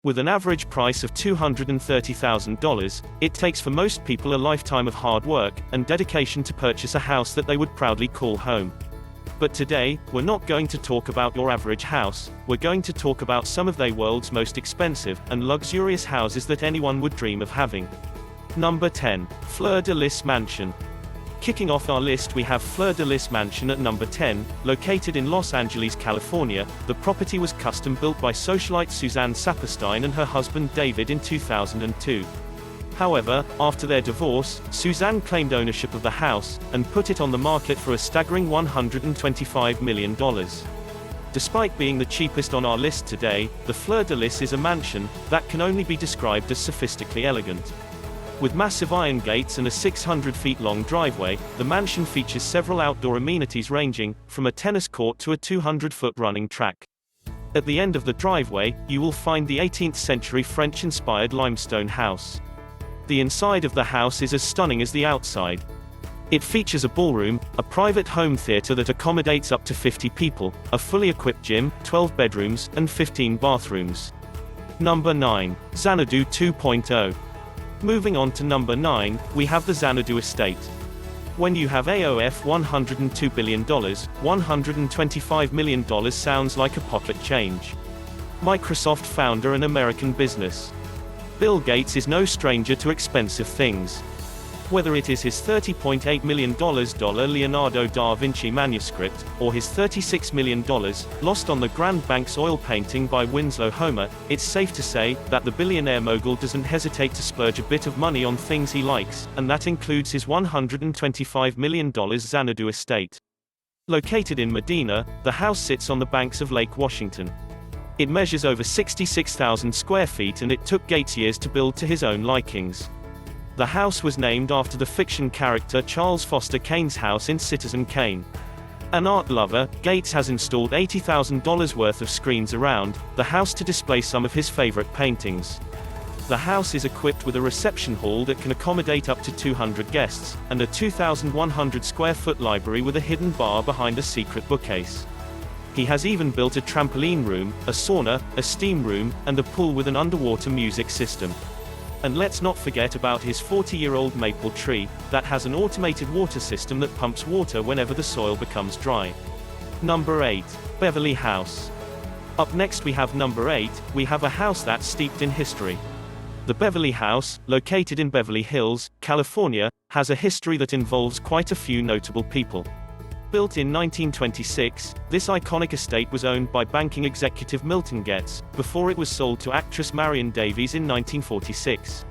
With an average price of $230,000, it takes for most people a lifetime of hard work and dedication to purchase a house that they would proudly call home. But today, we're not going to talk about your average house, we're going to talk about some of the world's most expensive and luxurious houses that anyone would dream of having. Number 10. Fleur de Lis Mansion. Kicking off our list, we have Fleur de Lis Mansion at number 10, located in Los Angeles, California. The property was custom built by socialite Suzanne Saperstein and her husband David in 2002. However, after their divorce, Suzanne claimed ownership of the house and put it on the market for a staggering $125 million. Despite being the cheapest on our list today, the Fleur de Lis is a mansion that can only be described as sophisticatedly elegant. With massive iron gates and a 600 feet long driveway, the mansion features several outdoor amenities ranging from a tennis court to a 200-foot running track. At the end of the driveway, you will find the 18th century French-inspired limestone house. The inside of the house is as stunning as the outside. It features a ballroom, a private home theater that accommodates up to 50 people, a fully equipped gym, 12 bedrooms, and 15 bathrooms. Number 9. Xanadu 2.0. Moving on to number 9, we have the Xanadu Estate. When you have AOF $102 billion, $125 million sounds like a pocket change. Microsoft founder and American business Bill Gates is no stranger to expensive things. Whether it is his $30.8 million Leonardo da Vinci manuscript, or his $36 million, lost on the Grand Banks oil painting by Winslow Homer, it's safe to say that the billionaire mogul doesn't hesitate to splurge a bit of money on things he likes, and that includes his $125 million Xanadu estate. Located in Medina, the house sits on the banks of Lake Washington. It measures over 66,000 square feet and it took Gates years to build to his own likings. The house was named after the fiction character Charles Foster Kane's house in Citizen Kane. An art lover, Gates has installed $80,000 worth of screens around the house to display some of his favorite paintings. The house is equipped with a reception hall that can accommodate up to 200 guests, and a 2,100 square foot library with a hidden bar behind a secret bookcase. He has even built a trampoline room, a sauna, a steam room, and a pool with an underwater music system. And let's not forget about his 40-year-old maple tree, that has an automated water system that pumps water whenever the soil becomes dry. Number 8. Beverly House. Up next we have number 8, we have a house that's steeped in history. The Beverly House, located in Beverly Hills, California, has a history that involves quite a few notable people. Built in 1926, this iconic estate was owned by banking executive Milton Getz, before it was sold to actress Marion Davies in 1946.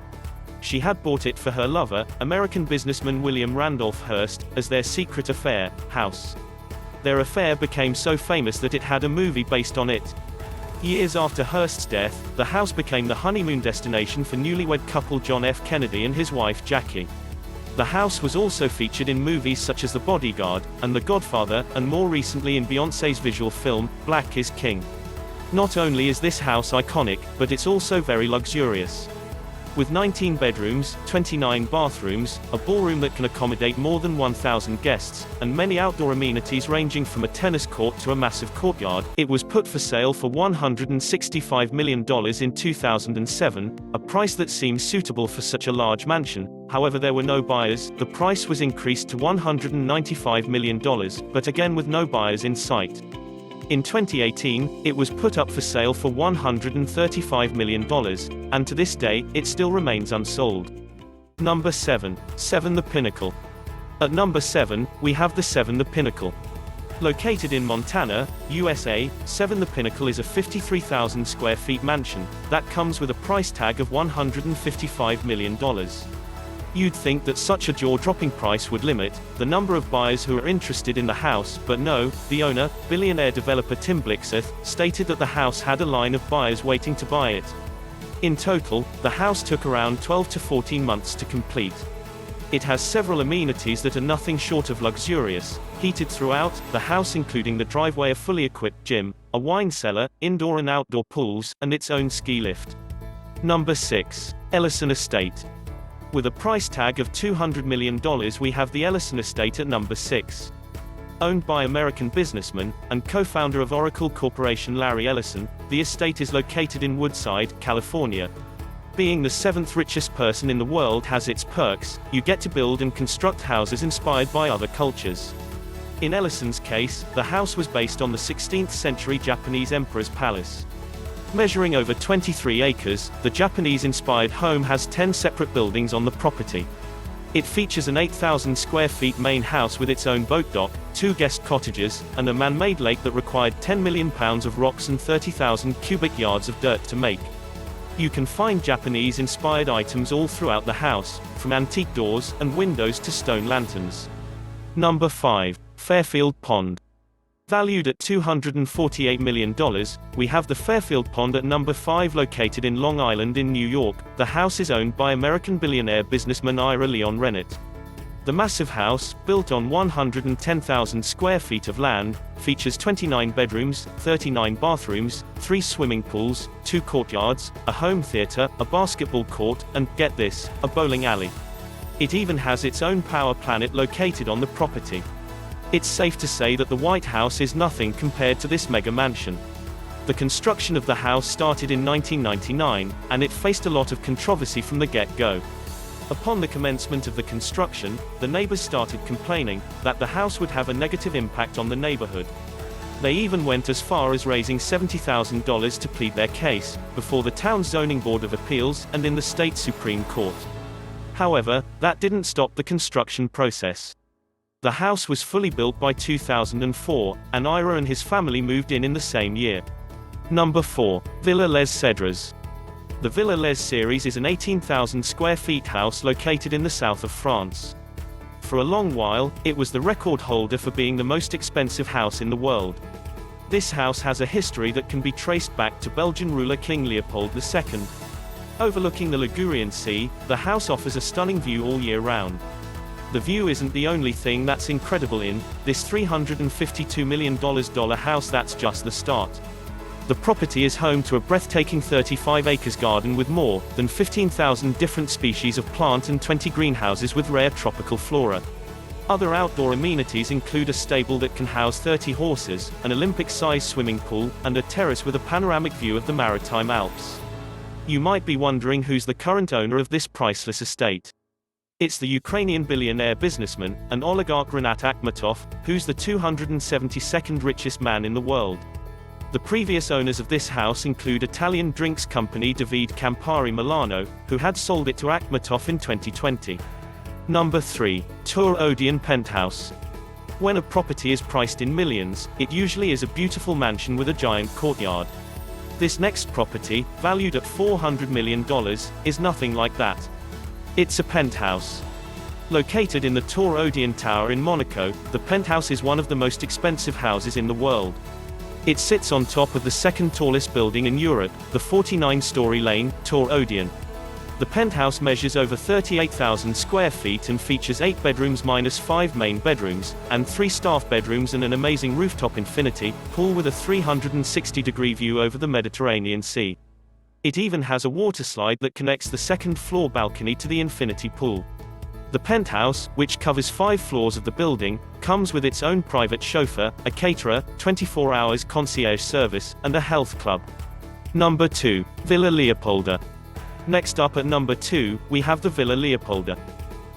She had bought it for her lover, American businessman William Randolph Hearst, as their secret affair house. Their affair became so famous that it had a movie based on it. Years after Hearst's death, the house became the honeymoon destination for newlywed couple John F. Kennedy and his wife Jackie. The house was also featured in movies such as The Bodyguard, and The Godfather, and more recently in Beyoncé's visual film, Black is King. Not only is this house iconic, but it's also very luxurious. With 19 bedrooms, 29 bathrooms, a ballroom that can accommodate more than 1,000 guests, and many outdoor amenities ranging from a tennis court to a massive courtyard, it was put for sale for $165 million in 2007, a price that seems suitable for such a large mansion. However, there were no buyers. The price was increased to $195 million, but again with no buyers in sight. In 2018, it was put up for sale for $135 million, and to this day, it still remains unsold. Number 7. 7 The Pinnacle. At number 7, we have the 7 The Pinnacle. Located in Montana, USA, 7 The Pinnacle is a 53,000 square feet mansion that comes with a price tag of $155 million. You'd think that such a jaw-dropping price would limit the number of buyers who are interested in the house, but no, the owner, billionaire developer Tim Blixeth, stated that the house had a line of buyers waiting to buy it. In total, the house took around 12 to 14 months to complete. It has several amenities that are nothing short of luxurious, heated throughout the house, including the driveway, a fully equipped gym, a wine cellar, indoor and outdoor pools, and its own ski lift. Number 6. Ellison Estate. With a price tag of $200 million, we have the Ellison Estate at number 6. Owned by American businessman and co-founder of Oracle Corporation Larry Ellison, the estate is located in Woodside, California. Being the seventh richest person in the world has its perks. You get to build and construct houses inspired by other cultures. In Ellison's case, the house was based on the 16th century Japanese emperor's palace. Measuring over 23 acres, the Japanese-inspired home has 10 separate buildings on the property. It features an 8,000 square feet main house with its own boat dock, 2 guest cottages, and a man-made lake that required 10 million pounds of rocks and 30,000 cubic yards of dirt to make. You can find Japanese-inspired items all throughout the house, from antique doors and windows to stone lanterns. Number 5. Fairfield Pond. Valued at $248 million, we have the Fairfield Pond at number 5, located in Long Island in New York. The house is owned by American billionaire businessman Ira Leon Rennert. The massive house, built on 110,000 square feet of land, features 29 bedrooms, 39 bathrooms, 3 swimming pools, 2 courtyards, a home theater, a basketball court, and, get this, a bowling alley. It even has its own power plant located on the property. It's safe to say that the White House is nothing compared to this mega mansion. The construction of the house started in 1999, and it faced a lot of controversy from the get-go. Upon the commencement of the construction, the neighbors started complaining that the house would have a negative impact on the neighborhood. They even went as far as raising $70,000 to plead their case, before the town's zoning board of appeals, and in the state Supreme Court. However, that didn't stop the construction process. The house was fully built by 2004, and Ira and his family moved in the same year. Number 4. Villa Les Cèdres. The Villa Les series is an 18,000 square feet house located in the south of France. For a long while, it was the record holder for being the most expensive house in the world. This house has a history that can be traced back to Belgian ruler King Leopold II. Overlooking the Ligurian Sea, the house offers a stunning view all year round. The view isn't the only thing that's incredible in this $352 million house. That's just the start. The property is home to a breathtaking 35 acres garden with more than 15,000 different species of plant and 20 greenhouses with rare tropical flora. Other outdoor amenities include a stable that can house 30 horses, an Olympic-sized swimming pool, and a terrace with a panoramic view of the Maritime Alps. You might be wondering who's the current owner of this priceless estate. It's the Ukrainian billionaire businessman and oligarch Rinat Akhmetov, who's the 272nd richest man in the world. The previous owners of this house include Italian drinks company David Campari Milano, who had sold it to Akhmetov in 2020. Number 3. Tour Odeon Penthouse. When a property is priced in millions, it usually is a beautiful mansion with a giant courtyard. This next property, valued at $400 million, is nothing like that. It's a penthouse. Located in the Tour Odeon Tower in Monaco, the penthouse is one of the most expensive houses in the world. It sits on top of the second tallest building in Europe, the 49-story Lane Tour Odeon. The penthouse measures over 38,000 square feet and features 8 bedrooms minus 5 main bedrooms, and 3 staff bedrooms and an amazing rooftop infinity pool with a 360-degree view over the Mediterranean Sea. It even has a waterslide that connects the second-floor balcony to the infinity pool. The penthouse, which covers 5 floors of the building, comes with its own private chauffeur, a caterer, 24 hours concierge service, and a health club. Number 2. Villa Leopolda. Next up at number 2, we have the Villa Leopolda.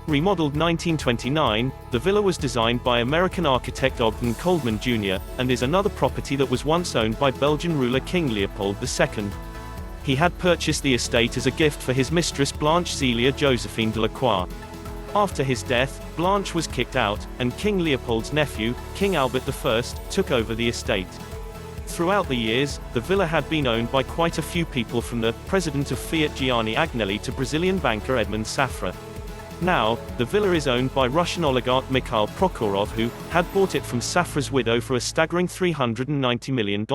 Remodeled 1929, the villa was designed by American architect Ogden Coleman Jr., and is another property that was once owned by Belgian ruler King Leopold II. He had purchased the estate as a gift for his mistress Blanche Zelia Josephine de la Croix. After his death, Blanche was kicked out, and King Leopold's nephew, King Albert I, took over the estate. Throughout the years, the villa had been owned by quite a few people, from the president of Fiat Gianni Agnelli to Brazilian banker Edmond Safra. Now, the villa is owned by Russian oligarch Mikhail Prokhorov, who had bought it from Safra's widow for a staggering $390 million.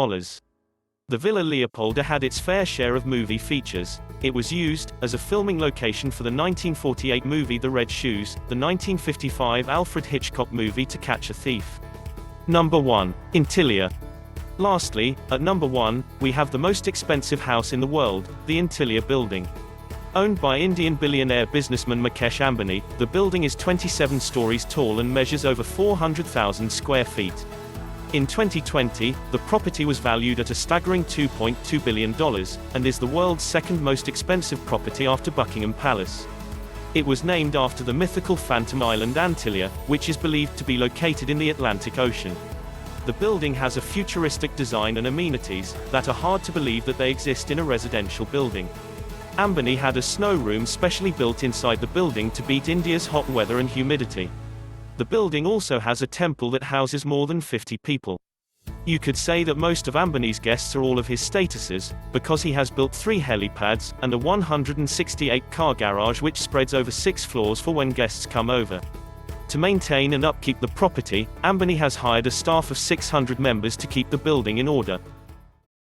The Villa Leopolda had its fair share of movie features. It was used as a filming location for the 1948 movie The Red Shoes, the 1955 Alfred Hitchcock movie To Catch a Thief. Number 1. Intilia. Lastly, at number 1, we have the most expensive house in the world, the Intilia Building. Owned by Indian billionaire businessman Mukesh Ambani, the building is 27 stories tall and measures over 400,000 square feet. In 2020, the property was valued at a staggering $2.2 billion, and is the world's second most expensive property after Buckingham Palace. It was named after the mythical Phantom Island Antillia, which is believed to be located in the Atlantic Ocean. The building has a futuristic design and amenities that are hard to believe that they exist in a residential building. Ambani had a snow room specially built inside the building to beat India's hot weather and humidity. The building also has a temple that houses more than 50 people. You could say that most of Ambani's guests are all of his statuses, because he has built 3 helipads, and a 168-car garage which spreads over 6 floors for when guests come over. To maintain and upkeep the property, Ambani has hired a staff of 600 members to keep the building in order.